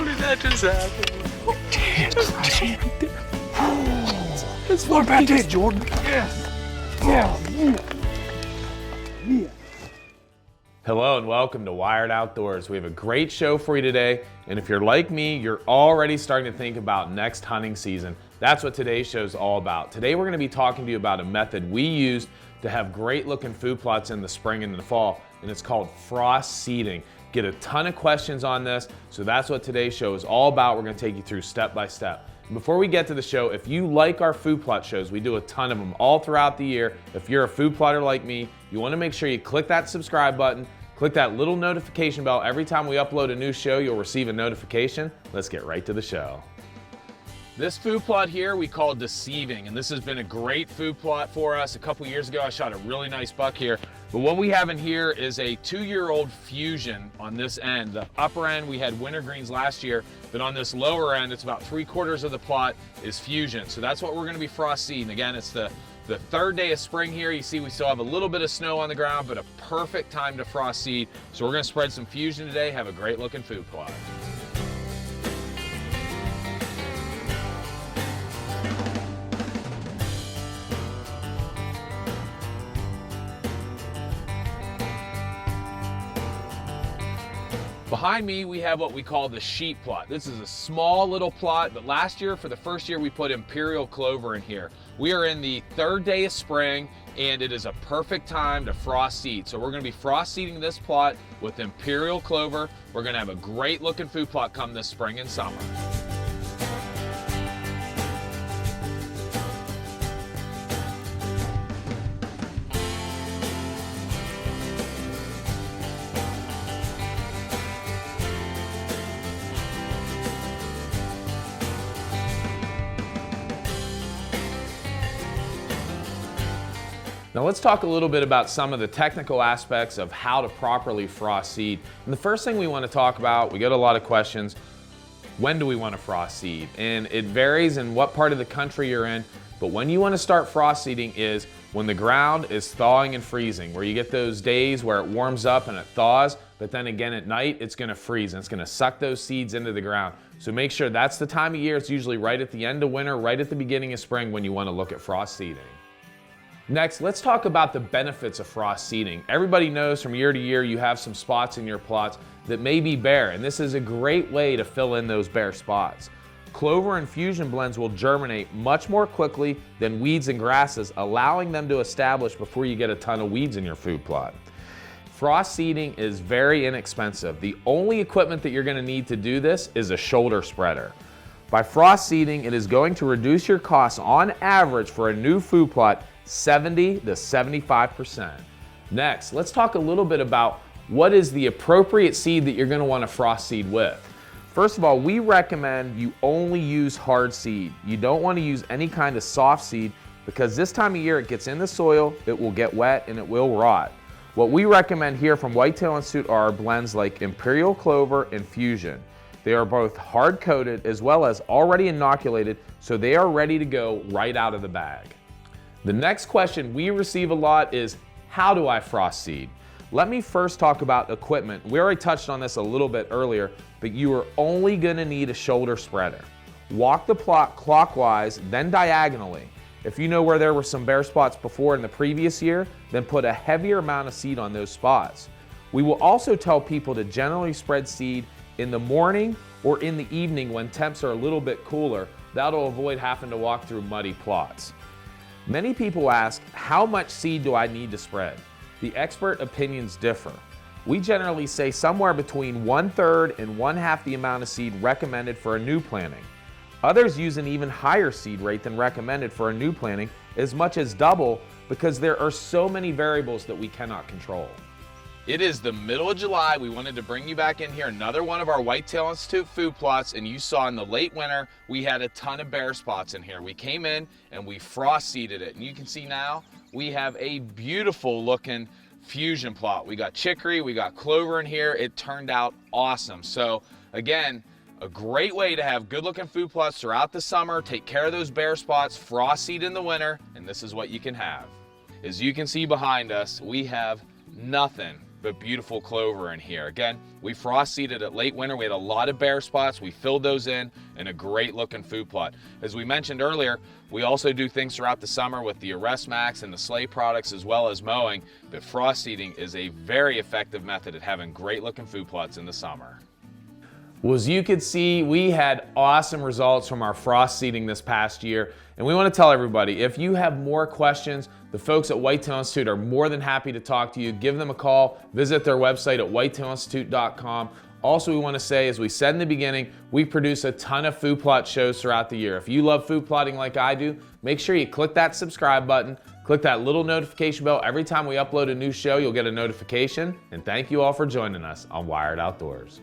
How did that just happen? It's what about that, Jordan? Hello and welcome to Wired Outdoors. We have a great show for you today, and if you're like me, you're already starting to think about next hunting season. That's what today's show is all about. Today we're going to be talking to you about a method we used to have great looking food plots in the spring and the fall, and it's called frost seeding. Get a ton of questions on this, so that's what today's show is all about. We're going to take you through step by step. And before we get to the show, if you like our food plot shows, we do a ton of them all throughout the year. If you're a food plotter like me, you want to make sure you click that subscribe button, click that little notification bell. Every time we upload a new show, you'll receive a notification. Let's get right to the show. This food plot here we call Deceiving, and this has been a great food plot for us. A couple years ago I shot a really nice buck here, but what we have in here is a 2-year-old Fusion on this end. The upper end we had wintergreens last year, but on this lower end it's about 3/4 of the plot is Fusion. So that's what we're going to be frost seeding. Again, it's the third day of spring here. You see we still have a little bit of snow on the ground, but a perfect time to frost seed. So we're going to spread some Fusion today, have a great looking food plot. Behind me, we have what we call the sheep plot. This is a small little plot, but last year, for the first year, we put imperial clover in here. We are in the third day of spring, and it is a perfect time to frost seed. So we're gonna be frost seeding this plot with imperial clover. We're gonna have a great looking food plot come this spring and summer. Now let's talk a little bit about some of the technical aspects of how to properly frost seed. And the first thing we want to talk about, we get a lot of questions, when do we want to frost seed? And it varies in what part of the country you're in, but when you want to start frost seeding is when the ground is thawing and freezing, where you get those days where it warms up and it thaws, but then again at night it's going to freeze and it's going to suck those seeds into the ground. So make sure that's the time of year. It's usually right at the end of winter, right at the beginning of spring when you want to look at frost seeding. Next, let's talk about the benefits of frost seeding. Everybody knows from year to year you have some spots in your plots that may be bare, and this is a great way to fill in those bare spots. Clover and Fusion blends will germinate much more quickly than weeds and grasses, allowing them to establish before you get a ton of weeds in your food plot. Frost seeding is very inexpensive. The only equipment that you're going to need to do this is a shoulder spreader. By frost seeding, it is going to reduce your costs on average for a new food plot 70 to 75%. Next, let's talk a little bit about what is the appropriate seed that you're going to want to frost seed with. First of all, we recommend you only use hard seed. You don't want to use any kind of soft seed because this time of year it gets in the soil, it will get wet, and it will rot. What we recommend here from Whitetail Institute are blends like Imperial Clover and Fusion. They are both hard coated as well as already inoculated, so they are ready to go right out of the bag. The next question we receive a lot is, how do I frost seed? Let me first talk about equipment. We already touched on this a little bit earlier, but you are only gonna need a shoulder spreader. Walk the plot clockwise, then diagonally. If you know where there were some bare spots before in the previous year, then put a heavier amount of seed on those spots. We will also tell people to generally spread seed in the morning or in the evening when temps are a little bit cooler. That'll avoid having to walk through muddy plots. Many people ask, how much seed do I need to spread? The expert opinions differ. We generally say somewhere between 1/3 and 1/2 the amount of seed recommended for a new planting. Others use an even higher seed rate than recommended for a new planting, as much as double, because there are so many variables that we cannot control. It is the middle of July. We wanted to bring you back in here, another one of our Whitetail Institute food plots, and you saw in the late winter, we had a ton of bare spots in here. We came in and we frost seeded it, and you can see now we have a beautiful looking Fusion plot. We got chicory, we got clover in here. It turned out awesome. So again, a great way to have good looking food plots throughout the summer, take care of those bare spots, frost seed in the winter, and this is what you can have. As you can see behind us, we have nothing but beautiful clover in here. Again, we frost seeded it late winter. We had a lot of bare spots. We filled those in a great looking food plot. As we mentioned earlier, we also do things throughout the summer with the Arrest Max and the Slay products as well as mowing, but frost seeding is a very effective method at having great looking food plots in the summer. Well, as you could see, we had awesome results from our frost seeding this past year. And we want to tell everybody, if you have more questions, the folks at Whitetail Institute are more than happy to talk to you. Give them a call, visit their website at whitetailinstitute.com. Also, we want to say, as we said in the beginning, we produce a ton of food plot shows throughout the year. If you love food plotting like I do, make sure you click that subscribe button, click that little notification bell. Every time we upload a new show, you'll get a notification. And thank you all for joining us on Wired Outdoors.